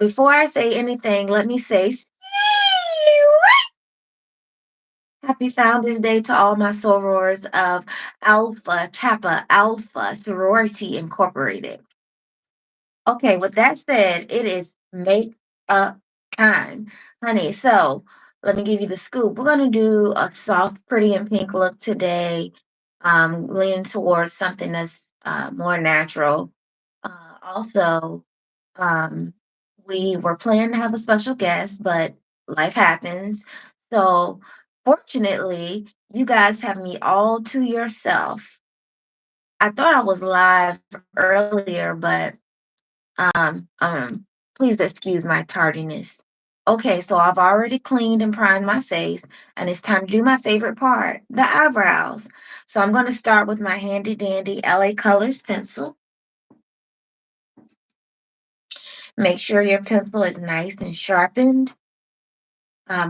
Before I say anything, let me say happy Founders Day to all my sorors of Alpha Kappa Alpha Sorority Incorporated. Okay, with that said, it is makeup time, honey. So let me give you the scoop. We're gonna do a soft, pretty, and pink look today, leaning towards something that's more natural. Also, um, we were planning to have a special guest, but life happens. So fortunately, you guys have me all to yourself. I thought I was live earlier, but please excuse my tardiness. Okay, so I've already cleaned and primed my face, and it's time to do my favorite part, the eyebrows. So I'm going to start with my handy dandy LA Colors pencil. Make sure your pencil is nice and sharpened,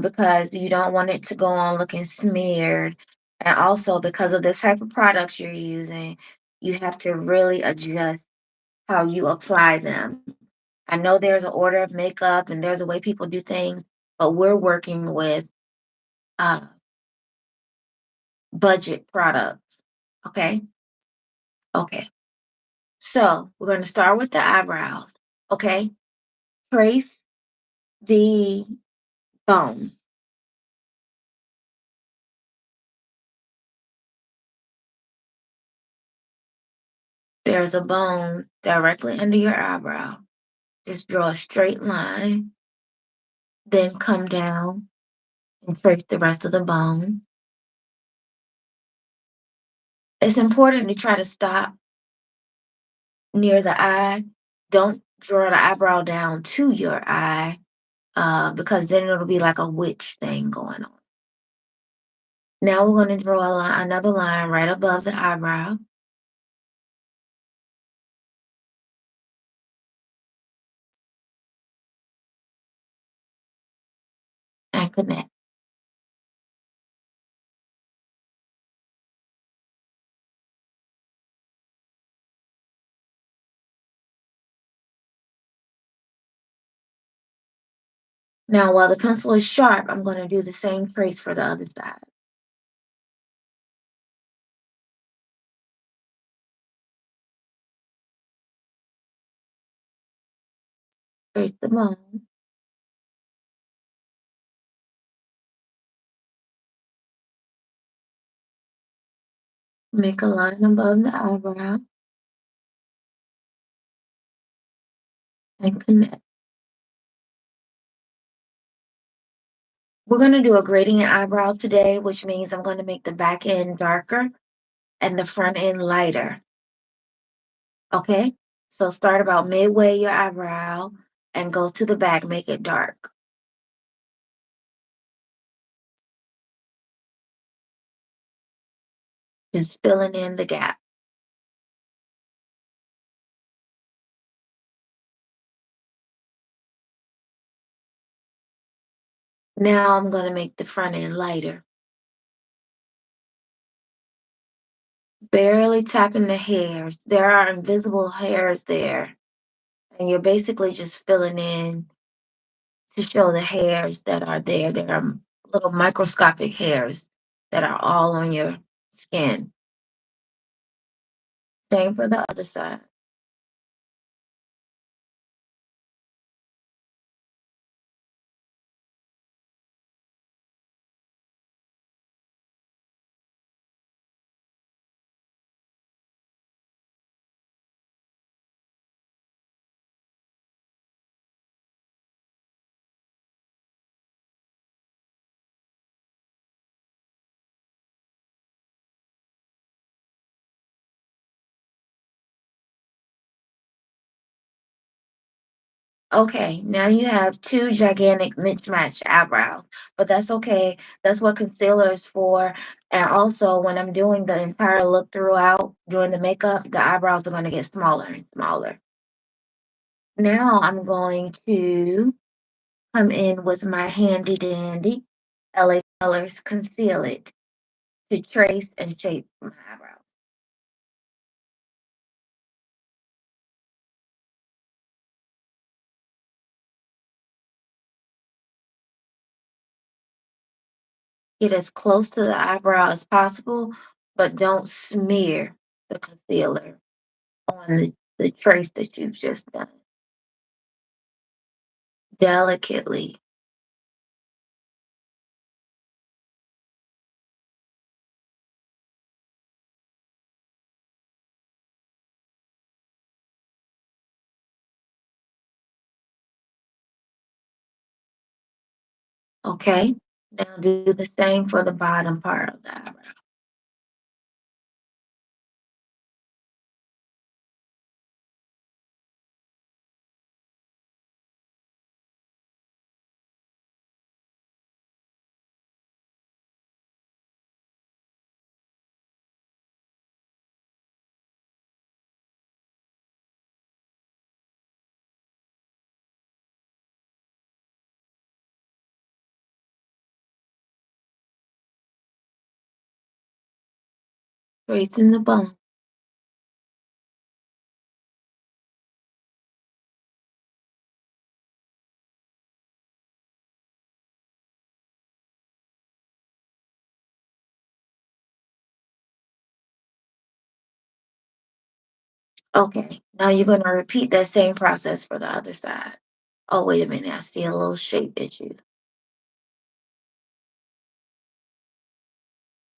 because you don't want it to go on looking smeared. And also, because of the type of products you're using, you have to really adjust how you apply them. I know there's an order of makeup and there's a way people do things, but we're working with uh, budget products. Okay. Okay. So we're going to start with the eyebrows. Okay. Trace the bone. There's a bone directly under your eyebrow. Just draw a straight line, then come down and trace the rest of the bone. It's important to try to stop near the eye. Don't draw the eyebrow down to your eye, because then it'll be like a witch thing going on. Now we're going to draw a line, another line right above the eyebrow and connect. Now, while the pencil is sharp, I'm going to do the same trace for the other side. Trace the bone, make a line above the eyebrow, and connect. We're going to do a gradient eyebrow today, which means I'm going to make the back end darker and the front end lighter. Okay? So start about midway your eyebrow and go to the back, make it dark. Just filling in the gap. Now I'm going to make the front end lighter. Barely tapping the hairs. There are invisible hairs there. And you're basically just filling in to show the hairs that are there. There are little microscopic hairs that are all on your skin. Same for the other side. Okay, now you have two gigantic mismatched eyebrows, but that's okay. That's what concealer is for. And also, when I'm doing the entire look throughout, doing the makeup, the eyebrows are going to get smaller and smaller. Now I'm going to come in with my handy dandy LA Colors Conceal It to trace and shape my eyebrows. Get as close to the eyebrow as possible, but don't smear the concealer on the trace that you've just done. Delicately. Okay? Now do the same for the bottom part of the eyebrow. Tracing the bone. Okay, now you're gonna repeat that same process for the other side. Oh, wait a minute, I see a little shape issue.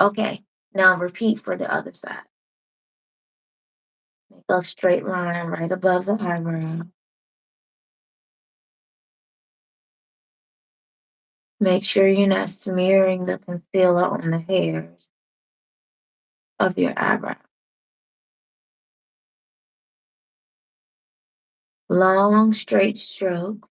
Okay, now repeat for the other side. Make a straight line right above the eyebrow. Make sure you're not smearing the concealer on the hairs of your eyebrow. Long, straight strokes.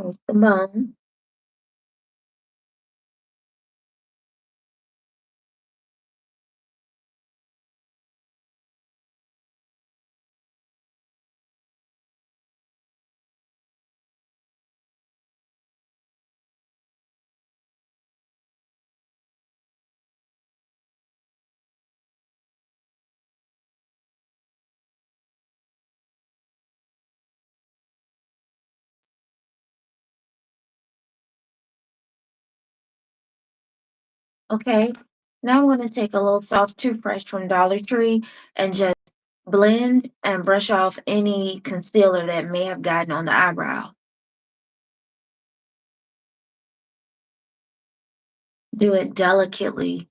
Trace the bone. Okay, now I'm going to take a little soft toothbrush from Dollar Tree and just blend and brush off any concealer that may have gotten on the eyebrow. Do it delicately.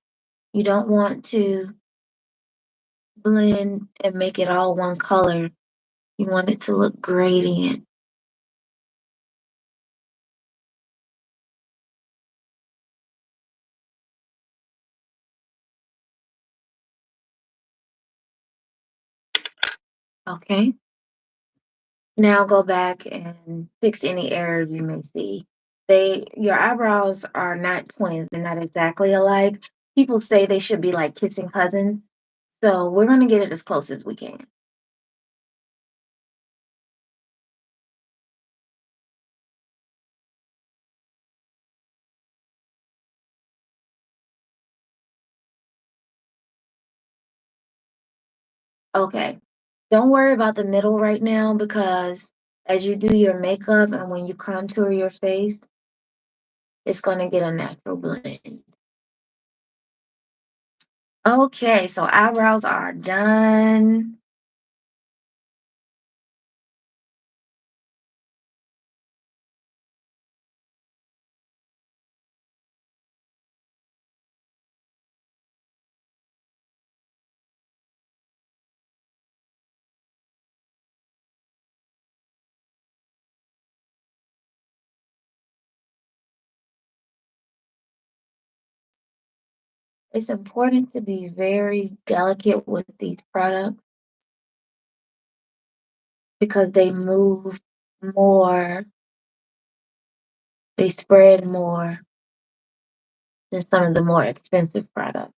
You don't want to blend and make it all one color. You want it to look gradient. Okay. Now go back and fix any errors you may see. Your eyebrows are not twins. They're not exactly alike. People say they should be like kissing cousins. So we're going to get it as close as we can. Okay. Don't worry about the middle right now because as you do your makeup and when you contour your face, it's going to get a natural blend. Okay, so eyebrows are done. It's important to be very delicate with these products because they move more, they spread more. than some of the more expensive products.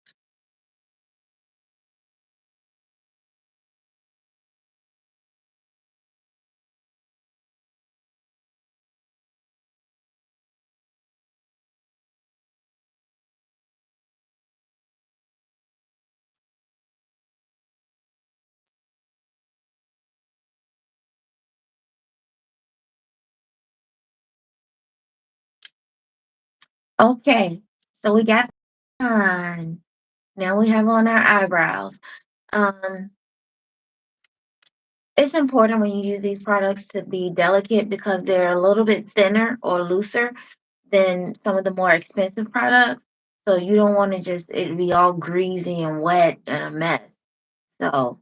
Okay, so we got on. Now we have on our eyebrows. Um, it's important when you use these products to be delicate because they're a little bit thinner or looser than some of the more expensive products. So you don't want to just it be all greasy and wet and a mess. So,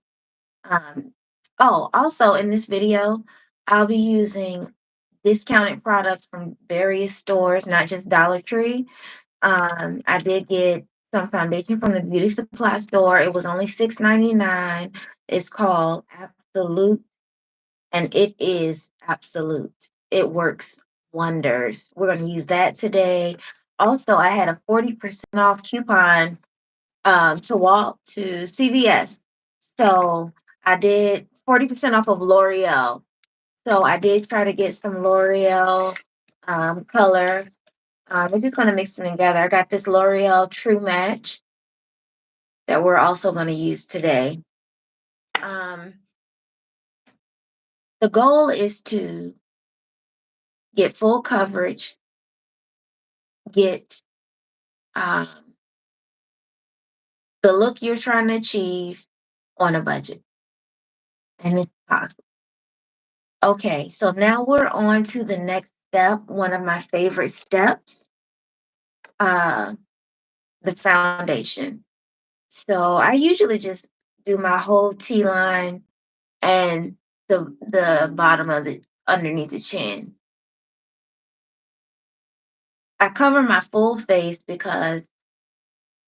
um, oh, also in this video, I'll be using discounted products from various stores, not just Dollar Tree. I did get some foundation from the beauty supply store. It was only $6.99. It's called Absolute, and it is absolute. It works wonders. We're going to use that today. Also, I had a 40% off coupon to walk to CVS. So I did 40% off of L'Oreal. So I did try to get some L'Oreal color. We're just going to mix them together. I got this L'Oreal True Match that we're also going to use today. Um, the goal is to get full coverage, get um, the look you're trying to achieve on a budget, and it's possible. Okay, so now we're on to the next step, one of my favorite steps, uh, the foundation. So I usually just do my whole T line and the bottom of the underneath the chin. I cover my full face because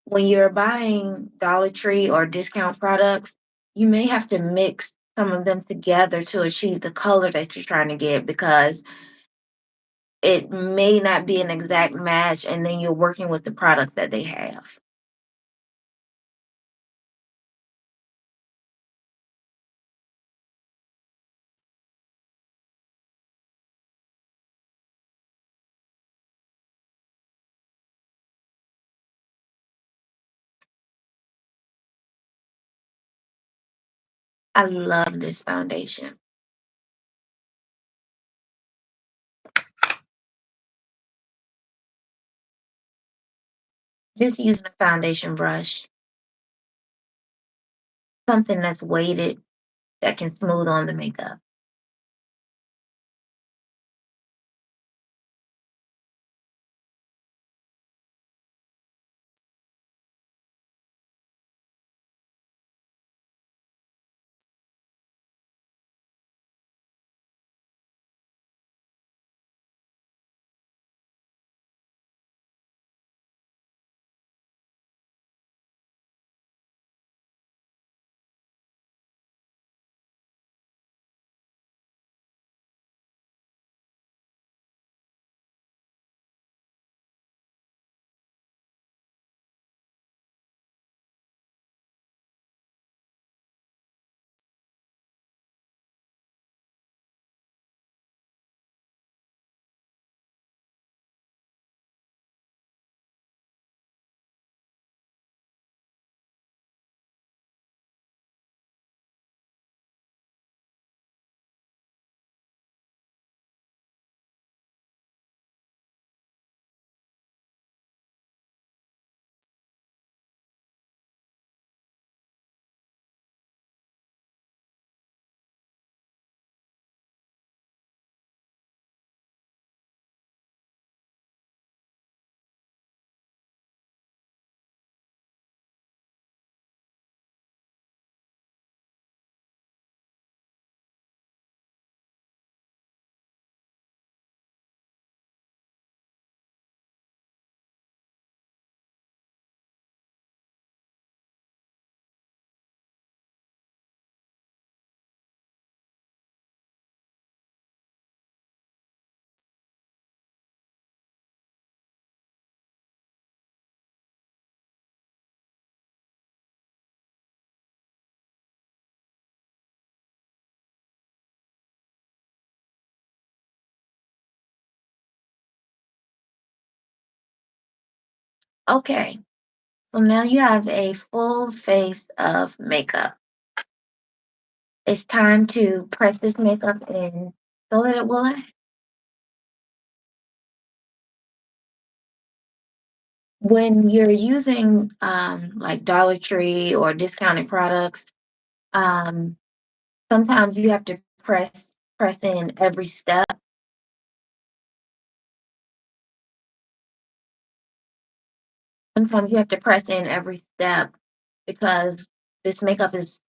when you're buying Dollar Tree or discount products, you may have to mix some of them together to achieve the color that you're trying to get because it may not be an exact match and then you're working with the product that they have. I love this foundation. Just using a foundation brush, something that's weighted that can smooth on the makeup. Okay, so now you have a full face of makeup. It's time to press this makeup in so that it will last. When you're using like Dollar Tree or discounted products, um, sometimes you have to press in every step. Sometimes you have to press in every step because this makeup is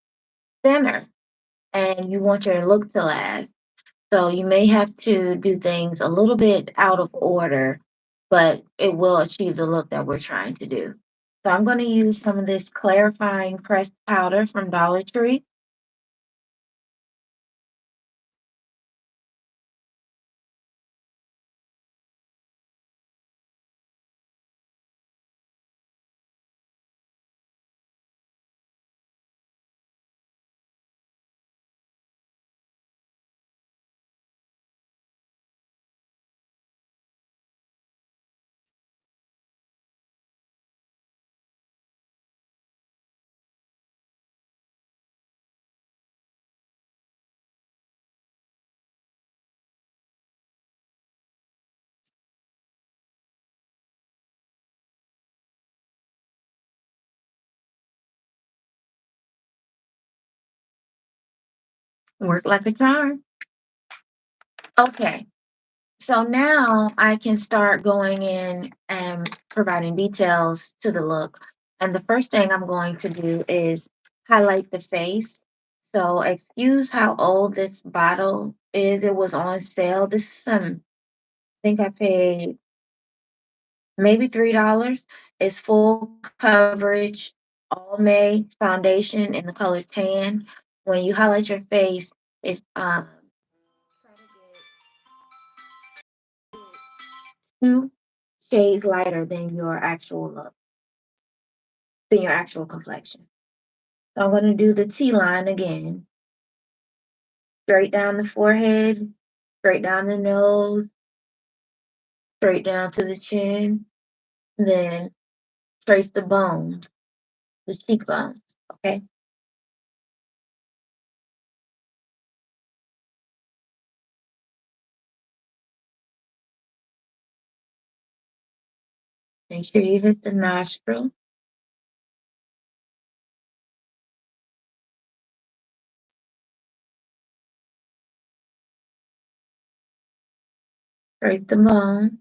thinner and you want your look to last. So you may have to do things a little bit out of order, but it will achieve the look that we're trying to do. So I'm going to use some of this clarifying pressed powder from Dollar Tree. Work like a charm. Okay, so now I can start going in and providing details to the look. And the first thing I'm going to do is highlight the face. So excuse how old this bottle is. It was on sale. This is I think I paid maybe $3. It's full coverage, all May foundation in the color tan. When you highlight your face, if try to get 2 shades lighter than your actual look, than your actual complexion. So I'm going to do the T line again, straight down the forehead, straight down the nose, straight down to the chin, then trace the bones, the cheekbones. Okay. Make sure you hit the nostril, trace the bone.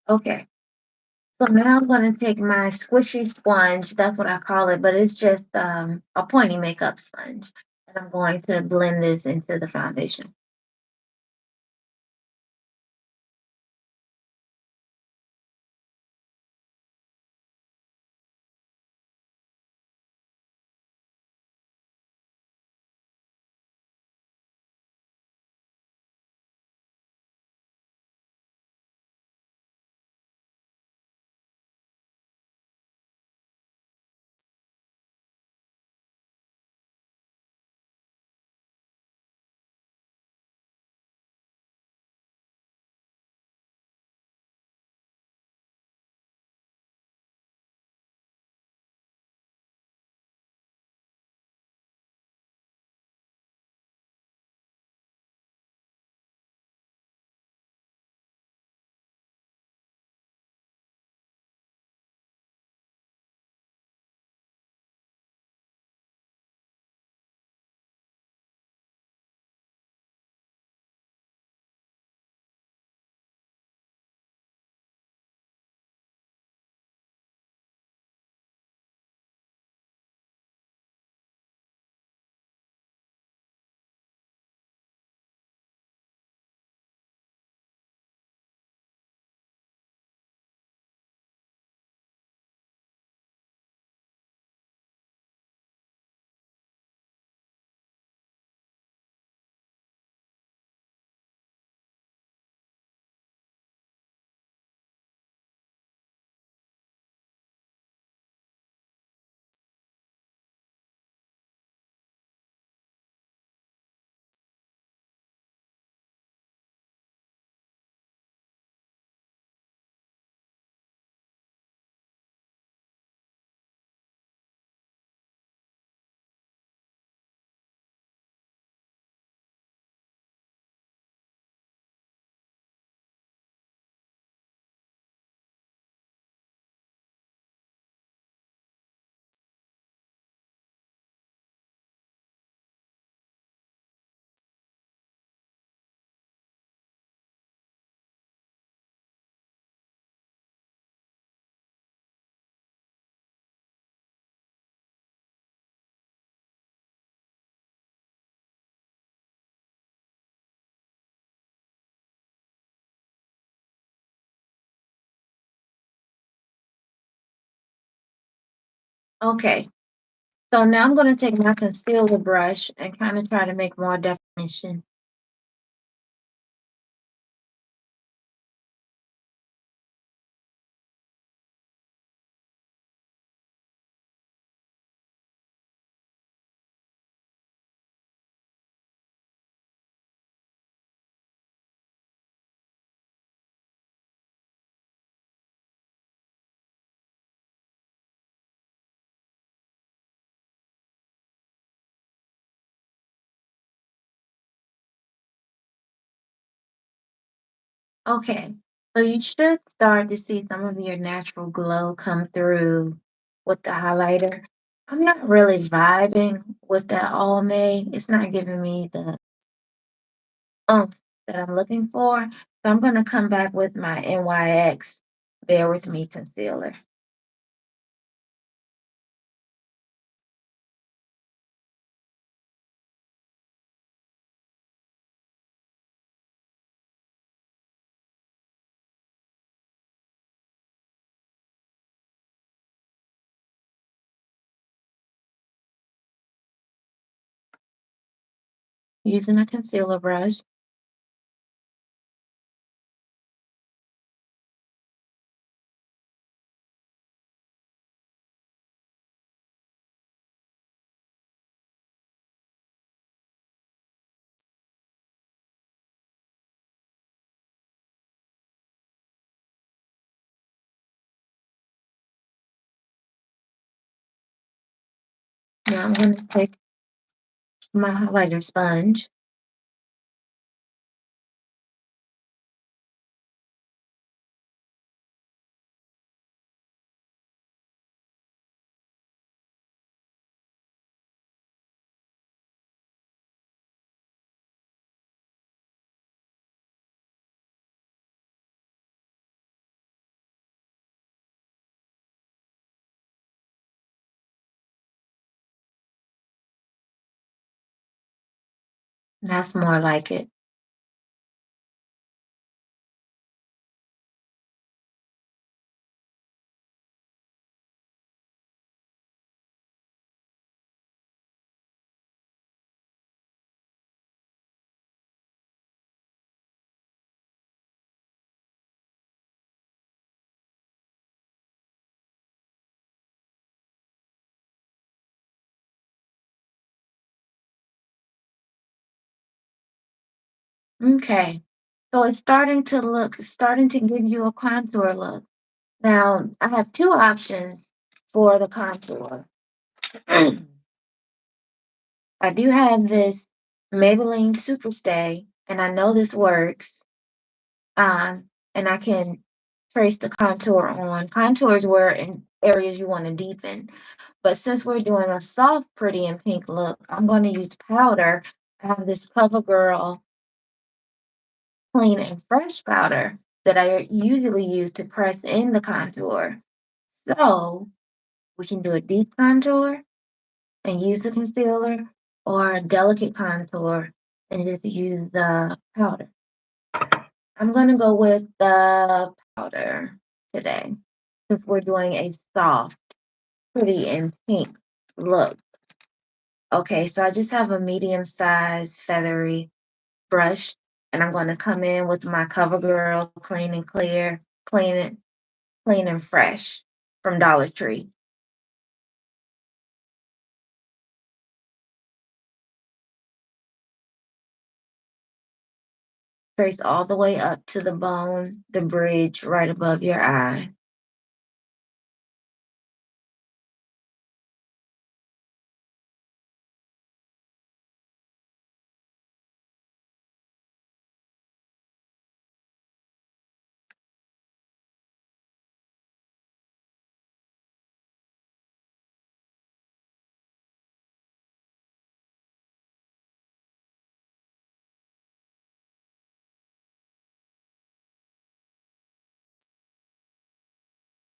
Okay. So now I'm going to take my squishy sponge. That's what I call it, but it's just a pointy makeup sponge. And I'm going to blend this into the foundation. Okay. So now I'm going to take my concealer brush and kind of try to make more definition. Okay. So you should start to see some of your natural glow come through with the highlighter. I'm not really vibing with that all May. It's not giving me the oomph that I'm looking for. So I'm going to come back with my NYX Bear With Me concealer. Using a concealer brush. Now I'm going to take my highlighter sponge. That's more like it. Okay. So it's starting to give you a contour look. Now, I have two options for the contour. I do have this Maybelline Superstay, and I know this works. And I can trace the contour on. Contours were in areas you want to deepen. But since we're doing a soft, pretty, and pink look, I'm going to use powder. I have this CoverGirl Clean and Fresh powder that I usually use to press in the contour. So we can do a deep contour and use the concealer, or a delicate contour and just use the powder. I'm going to go with the powder today since we're doing a soft, pretty, and pink look. Okay, so I just have a medium sized feathery brush, and I'm going to come in with my CoverGirl Clean and Clear, clean and fresh from Dollar Tree. Trace all the way up to the bone, the bridge right above your eye.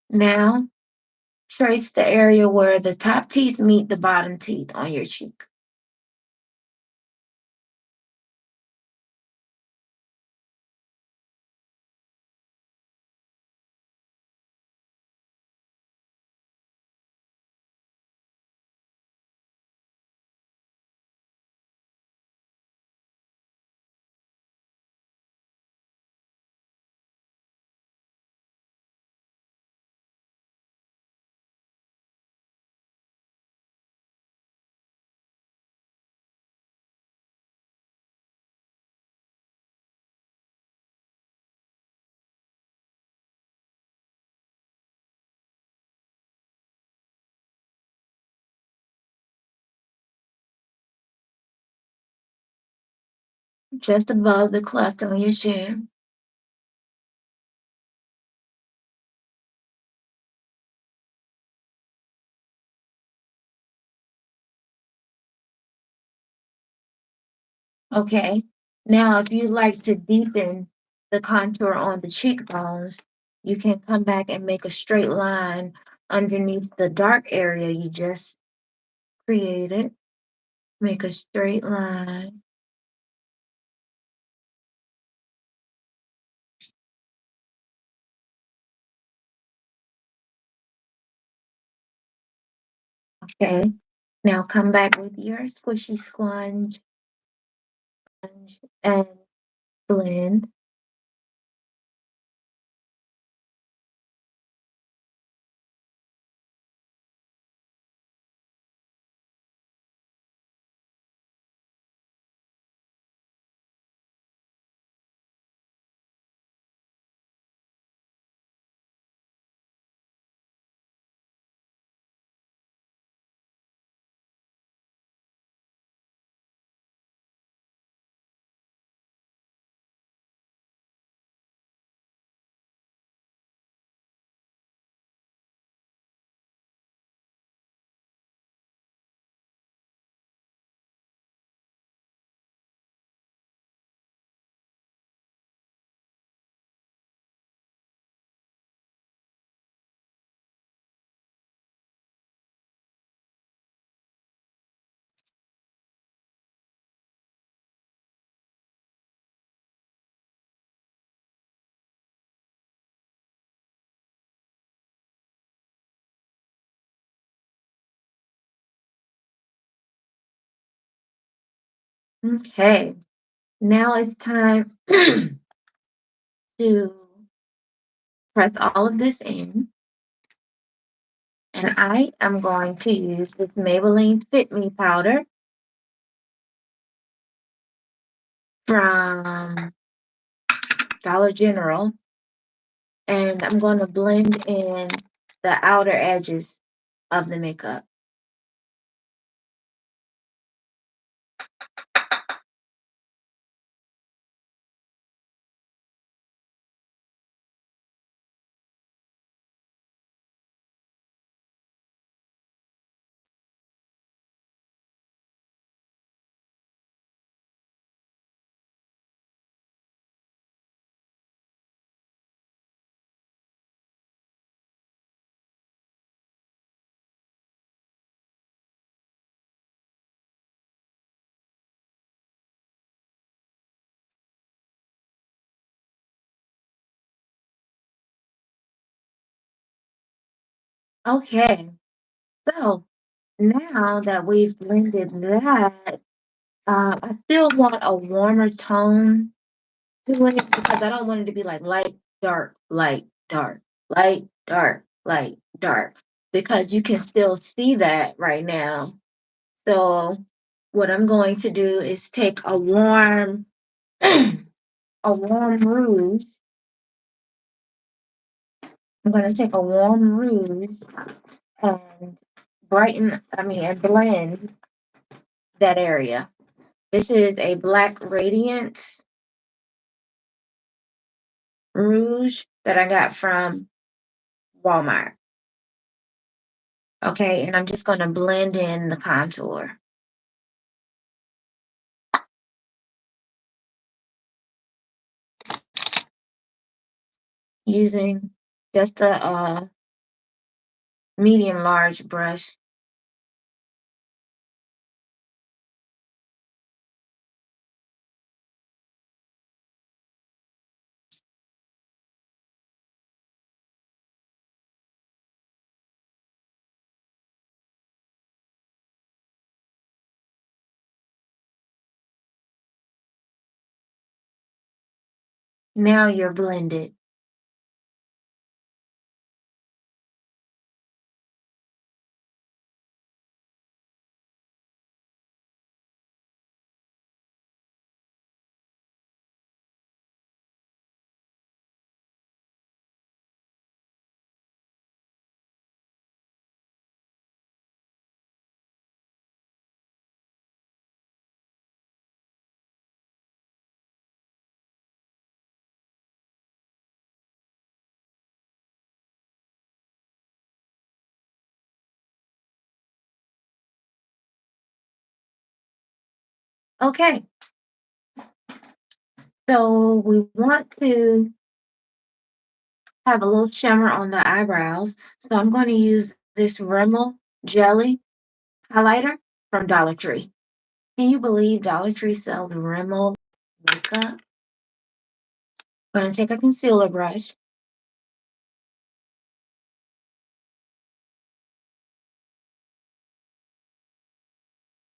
Now, trace the area where the top teeth meet the bottom teeth on your cheek. just above the cleft on your chin. Okay. Now, if you like to deepen the contour on the cheekbones, you can come back and make a straight line underneath the dark area you just created. Make a straight line. Okay. Now come back with your squishy sponge and blend. Okay. Now it's time to press all of this in. And I am going to use this Maybelline Fit Me powder from Dollar General. And I'm going to blend in the outer edges of the makeup. Okay, so now that we've blended that, I still want a warmer tone to it because I don't want it to be like light, dark, light, dark, light, dark, because you can still see that right now. So what I'm going to do is take a warm, a warm rouge. I'm going to take a warm rouge and and blend that area. This is a Black Radiance rouge that I got from Walmart. Okay, and I'm just going to blend in the contour using just a medium large brush. Now you're blended. Okay, so we want to have a little shimmer on the eyebrows. So I'm going to use this Rimmel Jelly highlighter from Dollar Tree. Can you believe Dollar Tree sells Rimmel makeup? I'm going to take a concealer brush,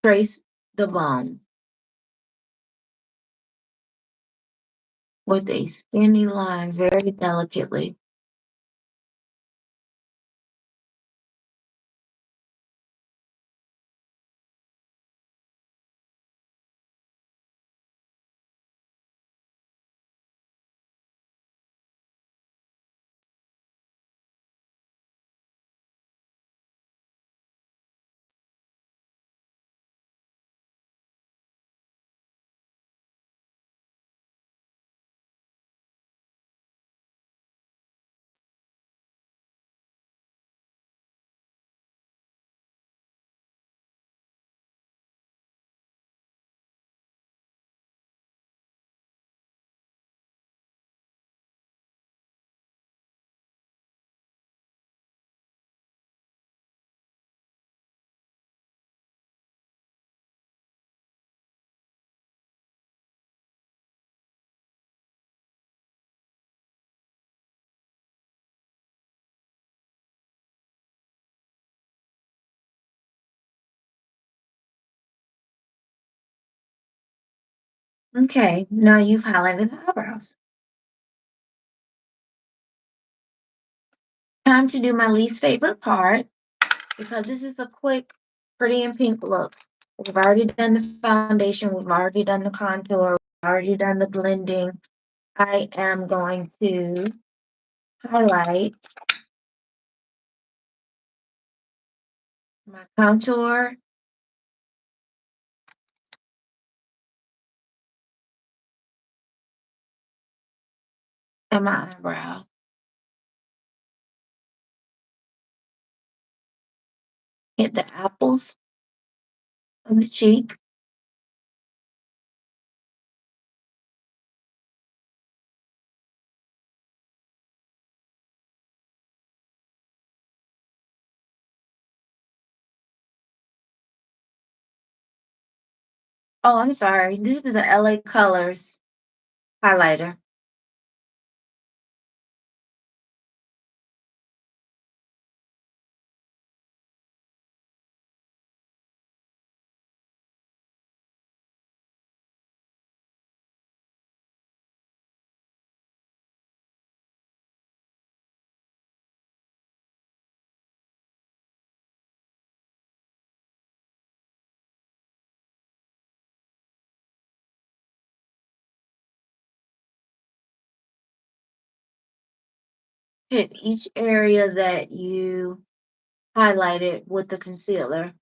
trace the bone with a skinny line very delicately. Okay, now you've highlighted the eyebrows. Time to do my least favorite part because this is a quick, pretty and pink look. We've already done the foundation, we've already done the contour, we've already done the blending. I am going to highlight my contour and my eyebrow. Hit the apples of the cheek. Oh, I'm sorry. This is a LA Colors highlighter. Hit each area that you highlighted with the concealer.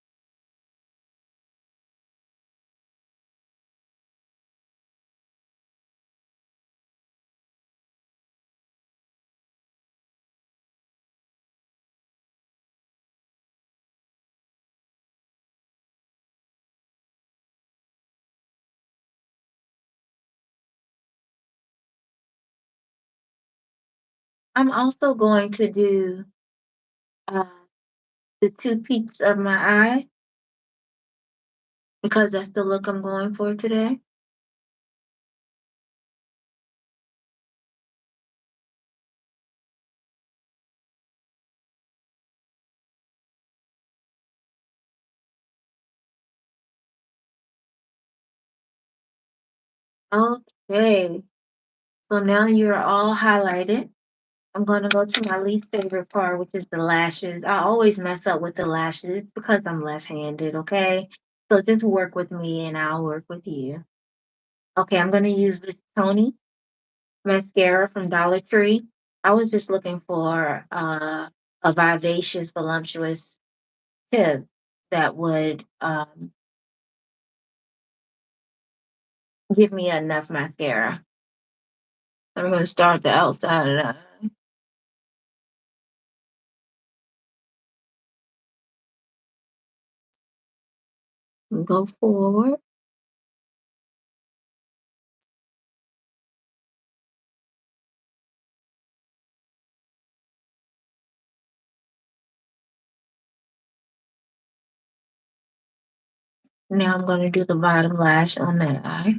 I'm also going to do uh, the two peaks of my eye because that's the look I'm going for today. Okay, so now you're all highlighted. I'm going to go to my least favorite part, which is the lashes. I always mess up with the lashes because I'm left-handed, okay? So just work with me and I'll work with you. Okay, I'm going to use this Tony mascara from Dollar Tree. I was just looking for a vivacious, voluptuous tip that would give me enough mascara. I'm going to start the outside of the eye and go forward. Now I'm going to do the bottom lash on that eye.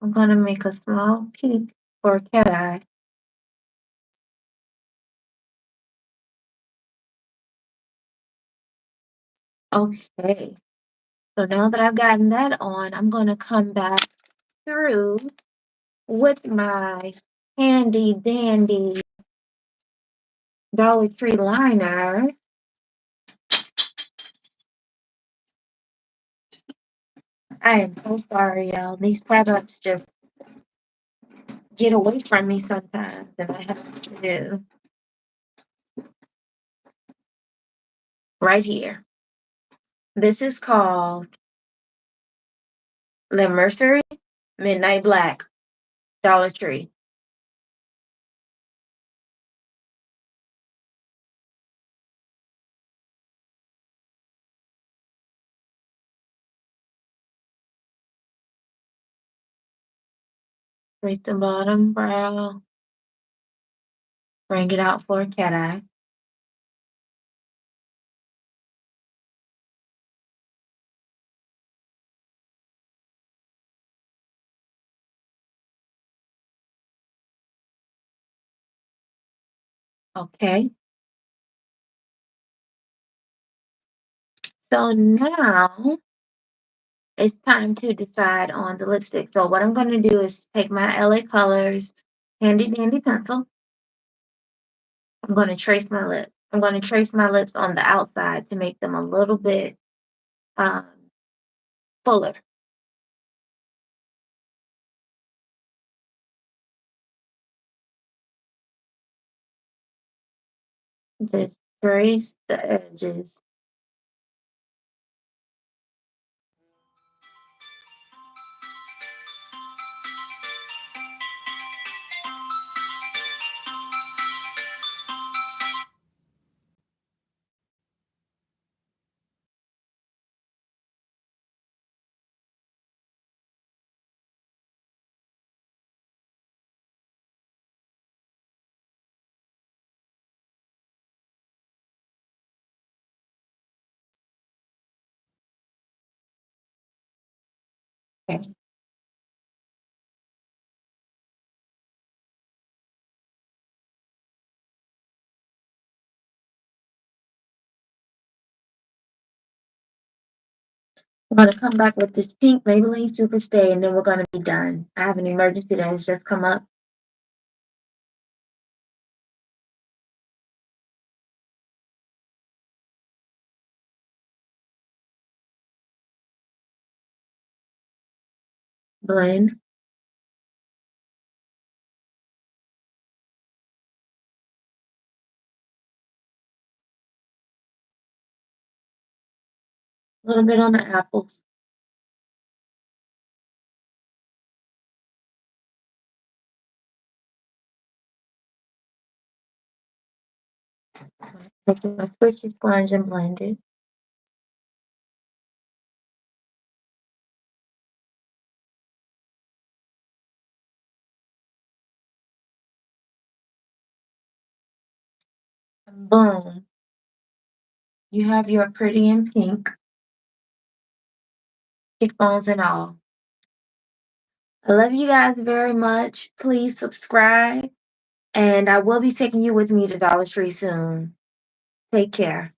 I'm going to make a small peak for a cat eye. Okay. So now that I've gotten that on, I'm going to come back through with my handy dandy Dollar Tree liner. I am so sorry, y'all. These products just get away from me sometimes, and I have to do right here. This is called Le Mercery Midnight Black Dollar Tree. Trace the bottom brow, bring it out for a cat eye. Okay. So now it's time to decide on the lipstick. So what I'm going to do is take my LA Colors handy dandy pencil. I'm going to trace my lip. I'm going to trace my lips on the outside to make them a little bit um, fuller. Just trace the edges. Okay. I'm going to come back with this pink Maybelline Superstay, and then we're going to be done. I have an emergency that has just come up. Blend. A little bit on the apples. Next, my squishy sponge and blend it. And boom. You have your pretty in pink. cheekbones and all. I love you guys very much. Please subscribe, and I will be taking you with me to Dollar Tree soon. Take care.